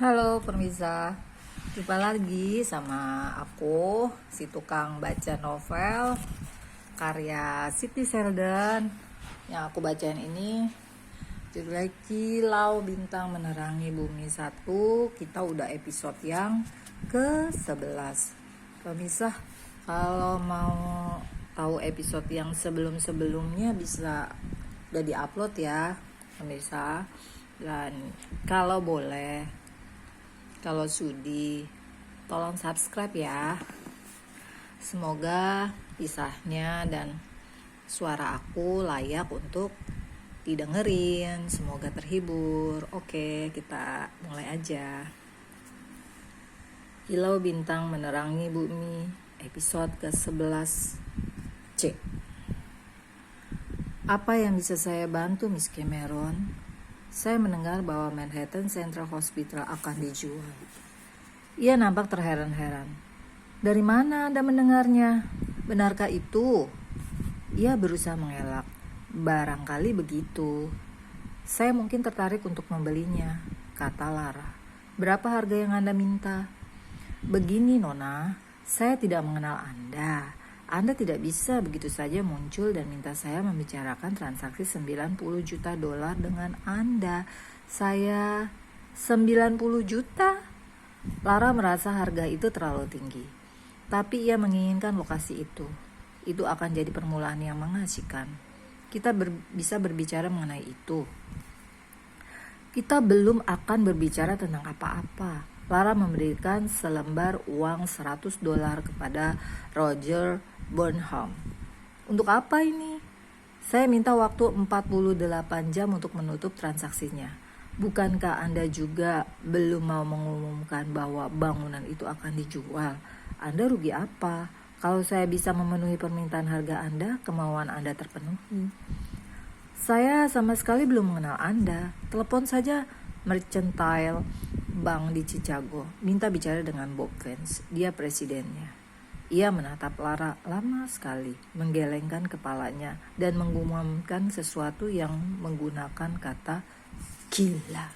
Halo pemirsa, jumpa lagi sama aku, si tukang baca novel karya Siti Sheldon. Yang aku bacain ini judulnya Kilau Bintang Menerangi Bumi 1. Kita udah episode yang ke-11. Pemirsa, kalau mau tahu episode yang sebelum-sebelumnya bisa udah diupload ya pemirsa. Dan kalau boleh, kalau sudi, tolong subscribe ya. Semoga kisahnya dan suara aku layak untuk didengerin. Semoga terhibur. Oke, kita mulai aja. Kilau Bintang Menerangi Bumi, episode ke-11 C. Apa yang bisa saya bantu, Miss Cameron? Saya mendengar bahwa Manhattan Central Hospital akan dijual. Ia nampak terheran-heran. Dari mana Anda mendengarnya? Benarkah itu? Ia berusaha mengelak. Barangkali begitu. Saya mungkin tertarik untuk membelinya, kata Lara. Berapa harga yang Anda minta? Begini Nona, saya tidak mengenal Anda. Anda tidak bisa begitu saja muncul dan minta saya membicarakan transaksi $90 juta dengan Anda. Saya 90 juta? Lara merasa harga itu terlalu tinggi. Tapi ia menginginkan lokasi itu. Itu akan jadi permulaan yang mengasihkan. Kita bisa berbicara mengenai itu. Kita belum akan berbicara tentang apa-apa. Lara memberikan selembar uang $100 kepada Roger Burnham. Untuk apa ini? Saya minta waktu 48 jam untuk menutup transaksinya. Bukankah Anda juga belum mau mengumumkan bahwa bangunan itu akan dijual? Anda rugi apa? Kalau saya bisa memenuhi permintaan harga Anda, kemauan Anda terpenuhi. Saya sama sekali belum mengenal Anda. Telepon saja Mercantile Bank di Chicago. Minta bicara dengan Bob Vance. Dia presidennya. Ia menatap Lara lama sekali, menggelengkan kepalanya dan mengumumkan sesuatu yang menggunakan kata gila.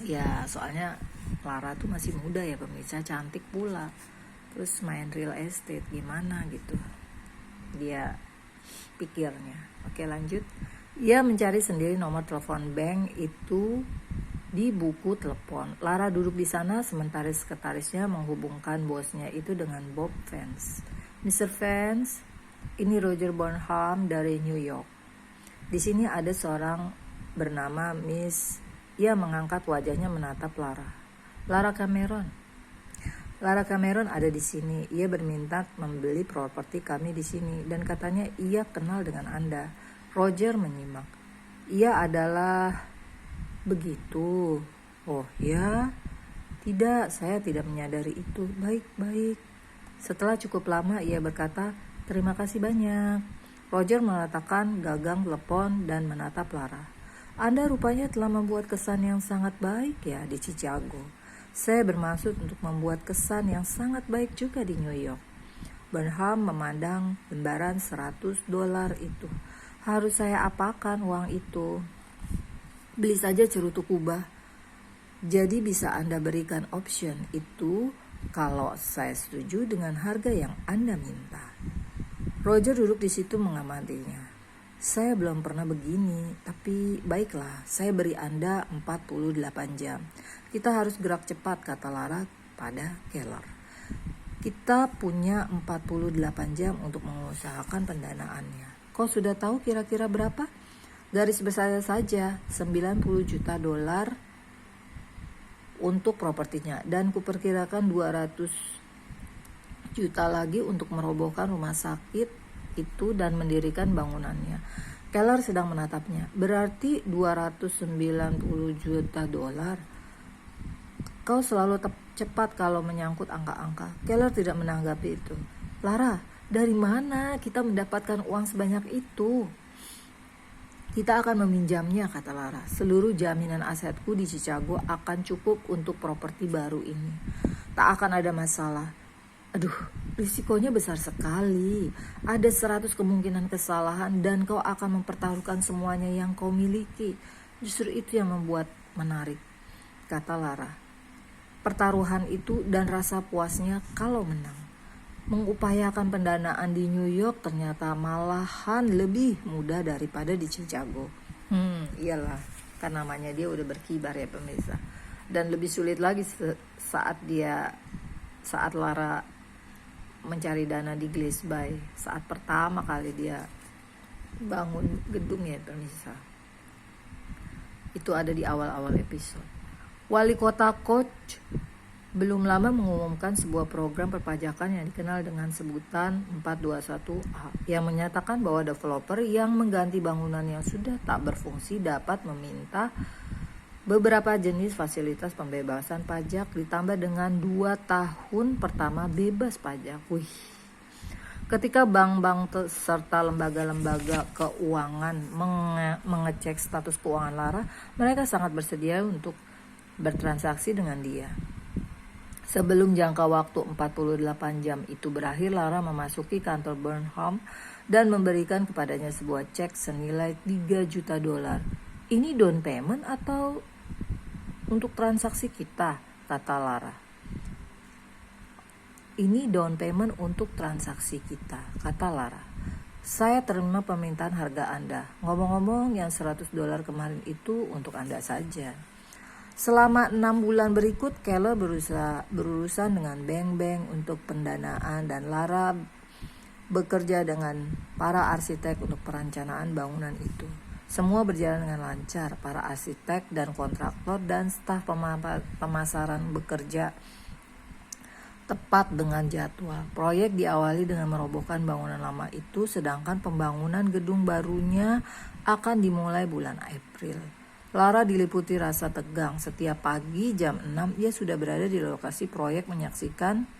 Ya, soalnya Lara tuh masih muda ya pemirsa, cantik pula. Terus main real estate gimana gitu. Dia pikirnya. Oke, lanjut. Ia mencari sendiri nomor telepon bank itu di buku telepon. Lara duduk di sana sementara sekretarisnya menghubungkan bosnya itu dengan Bob Vance. Mr. Vance, ini Roger Burnham dari New York. Di sini ada seorang bernama Miss. Ia mengangkat wajahnya menatap Lara. Lara Cameron. Lara Cameron ada di sini. Ia berminat membeli properti kami di sini dan katanya ia kenal dengan Anda. Roger menyimak. Ia adalah begitu. Oh ya? Tidak, saya tidak menyadari itu. Baik. Setelah cukup lama ia berkata, terima kasih banyak. Roger meletakkan gagang telepon dan menatap Lara. Anda rupanya telah membuat kesan yang sangat baik ya di Chicago. Saya bermaksud untuk membuat kesan yang sangat baik juga di New York. Burnham memandang lembaran $100 itu. Harus saya apakan uang itu? Beli saja cerutu kubah. Jadi bisa Anda berikan option itu kalau saya setuju dengan harga yang Anda minta. Roger duduk di situ mengamatinya. Saya belum pernah begini, tapi baiklah, saya beri Anda 48 jam. Kita harus gerak cepat, kata Lara pada Keller. Kita punya 48 jam untuk mengusahakan pendanaannya. Kau sudah tahu kira-kira berapa? Garis besar saja $90 juta untuk propertinya dan kuperkirakan 200 juta lagi untuk merobohkan rumah sakit itu dan mendirikan bangunannya. Keller sedang menatapnya. Berarti $290 juta. Kau selalu cepat kalau menyangkut angka-angka. Keller tidak menanggapi itu. Lara, dari mana kita mendapatkan uang sebanyak itu? Kita akan meminjamnya, kata Lara. Seluruh jaminan asetku di Chicago akan cukup untuk properti baru ini. Tak akan ada masalah. Aduh, risikonya besar sekali. Ada 100 kemungkinan kesalahan dan kau akan mempertaruhkan semuanya yang kau miliki. Justru itu yang membuat menarik. kata Lara. Pertaruhan itu dan rasa puasnya kalau menang. Mengupayakan pendanaan di New York ternyata malahan lebih mudah daripada di Chicago. Iyalah, kan namanya dia udah berkibar ya pemirsa. Dan lebih sulit lagi saat Lara mencari dana di Glass Bay, saat pertama kali dia bangun gedung ya pemirsa. Itu ada di awal-awal episode. Wali kota Koch belum lama mengumumkan sebuah program perpajakan yang dikenal dengan sebutan 421A yang menyatakan bahwa developer yang mengganti bangunan yang sudah tak berfungsi dapat meminta beberapa jenis fasilitas pembebasan pajak ditambah dengan 2 tahun pertama bebas pajak. Ketika bank-bank serta lembaga-lembaga keuangan mengecek status keuangan Lara, mereka sangat bersedia untuk bertransaksi dengan dia. Sebelum jangka waktu 48 jam itu berakhir, Lara memasuki kantor Burnham dan memberikan kepadanya sebuah cek senilai $3 juta. Ini down payment atau untuk transaksi kita, kata Lara. Ini down payment untuk transaksi kita, kata Lara. Saya terima permintaan harga Anda. Ngomong-ngomong, yang $100 kemarin itu untuk Anda saja. Selama 6 bulan berikut, Keller berurusan dengan bank-bank untuk pendanaan dan Lara bekerja dengan para arsitek untuk perencanaan bangunan itu. Semua berjalan dengan lancar. Para arsitek dan kontraktor dan staf pemasaran bekerja tepat dengan jadwal. Proyek diawali dengan merobohkan bangunan lama itu, sedangkan pembangunan gedung barunya akan dimulai bulan April. Lara diliputi rasa tegang. Setiap pagi jam 6 ia sudah berada di lokasi proyek menyaksikan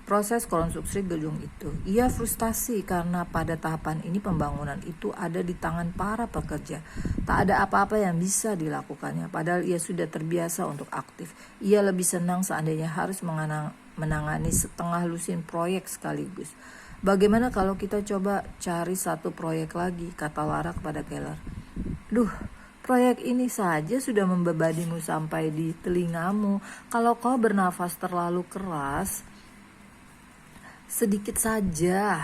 proses konstruksi gedung itu. Ia frustasi karena pada tahapan ini pembangunan itu ada di tangan para pekerja. Tak ada apa-apa yang bisa dilakukannya, padahal ia sudah terbiasa untuk aktif. Ia lebih senang seandainya harus menangani setengah lusin proyek sekaligus. Bagaimana kalau kita coba cari satu proyek lagi, kata Lara kepada Keller. Proyek ini saja sudah membebanimu sampai di telingamu. Kalau kau bernafas terlalu keras, sedikit saja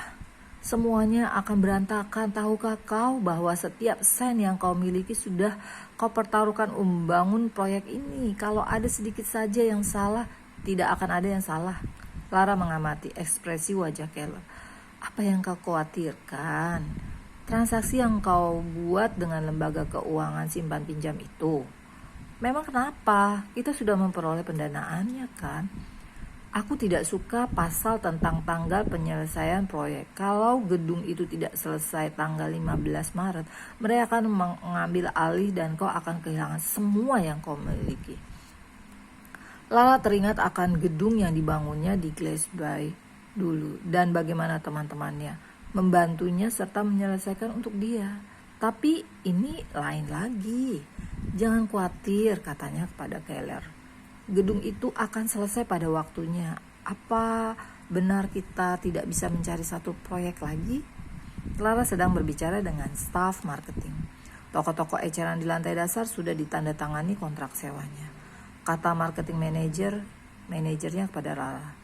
semuanya akan berantakan. Tahukah kau bahwa setiap sen yang kau miliki sudah kau pertaruhkan membangun proyek ini? Kalau ada sedikit saja yang salah, tidak akan ada yang salah. Lara mengamati ekspresi wajah Keller. Apa yang kau khawatirkan? Transaksi yang kau buat dengan lembaga keuangan simpan pinjam itu. Memang kenapa? Kita sudah memperoleh pendanaannya kan? Aku tidak suka pasal tentang tanggal penyelesaian proyek. Kalau gedung itu tidak selesai tanggal 15 Maret, mereka akan mengambil alih dan kau akan kehilangan semua yang kau miliki. Lala teringat akan gedung yang dibangunnya di Glass Bay dulu dan bagaimana teman-temannya membantunya serta menyelesaikan untuk dia. Tapi ini lain lagi. Jangan khawatir, katanya kepada Keller. Gedung itu akan selesai pada waktunya. Apa benar kita tidak bisa mencari satu proyek lagi? Lara sedang berbicara dengan staf marketing. Toko-toko eceran di lantai dasar sudah ditandatangani kontrak sewanya, kata marketing manajernya kepada Lara.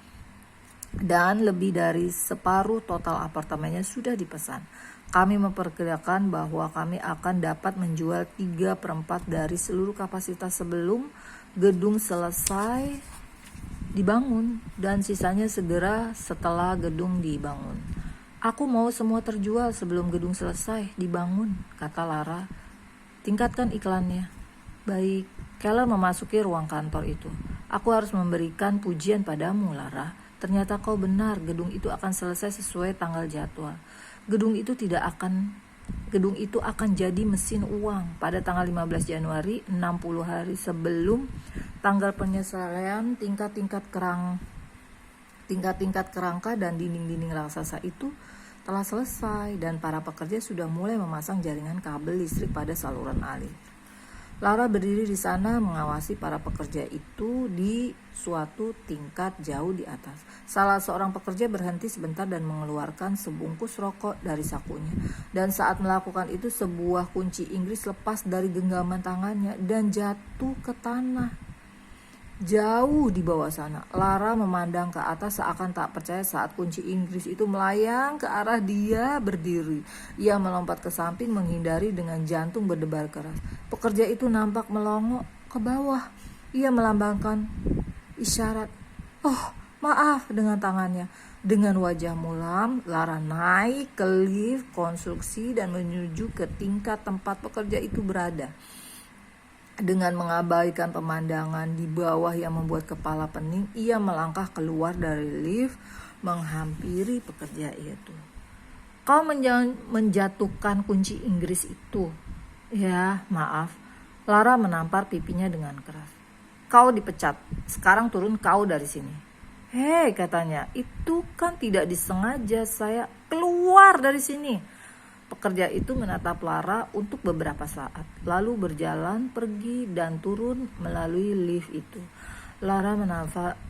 Dan lebih dari separuh total apartemennya sudah dipesan. Kami memperkirakan bahwa kami akan dapat menjual 3/4 dari seluruh kapasitas sebelum gedung selesai dibangun dan sisanya segera setelah gedung dibangun. Aku mau semua terjual sebelum gedung selesai dibangun, kata Lara. Tingkatkan iklannya. Baik. Keller memasuki ruang kantor itu. Aku harus memberikan pujian padamu, Lara. Ternyata kau benar, gedung itu akan selesai sesuai tanggal jadwal. Gedung itu akan jadi mesin uang pada tanggal 15 Januari, 60 hari sebelum tanggal penyelesaian tingkat-tingkat kerangka dan dinding-dinding raksasa itu telah selesai dan para pekerja sudah mulai memasang jaringan kabel listrik pada saluran air. Lara berdiri di sana mengawasi para pekerja itu di suatu tingkat jauh di atas. Salah seorang pekerja berhenti sebentar dan mengeluarkan sebungkus rokok dari sakunya. Dan saat melakukan itu sebuah kunci Inggris lepas dari genggaman tangannya dan jatuh ke tanah. Jauh di bawah sana, Lara memandang ke atas seakan tak percaya saat kunci Inggris itu melayang ke arah dia berdiri. Ia melompat ke samping menghindari dengan jantung berdebar keras. Pekerja itu nampak melongo ke bawah. Ia melambangkan isyarat, "Oh, maaf," dengan tangannya. Dengan wajah mulam, Lara naik ke lift konstruksi dan menuju ke tingkat tempat pekerja itu berada. Dengan mengabaikan pemandangan di bawah yang membuat kepala pening, ia melangkah keluar dari lift, menghampiri pekerja itu. "Kau menjatuhkan kunci Inggris itu." "Ya, maaf." Lara menampar pipinya dengan keras. "Kau dipecat. Sekarang turun kau dari sini." "Hei," katanya, "itu kan tidak disengaja. Saya keluar dari sini." Pekerja itu menatap Lara untuk beberapa saat, lalu berjalan pergi dan turun melalui lift itu. Lara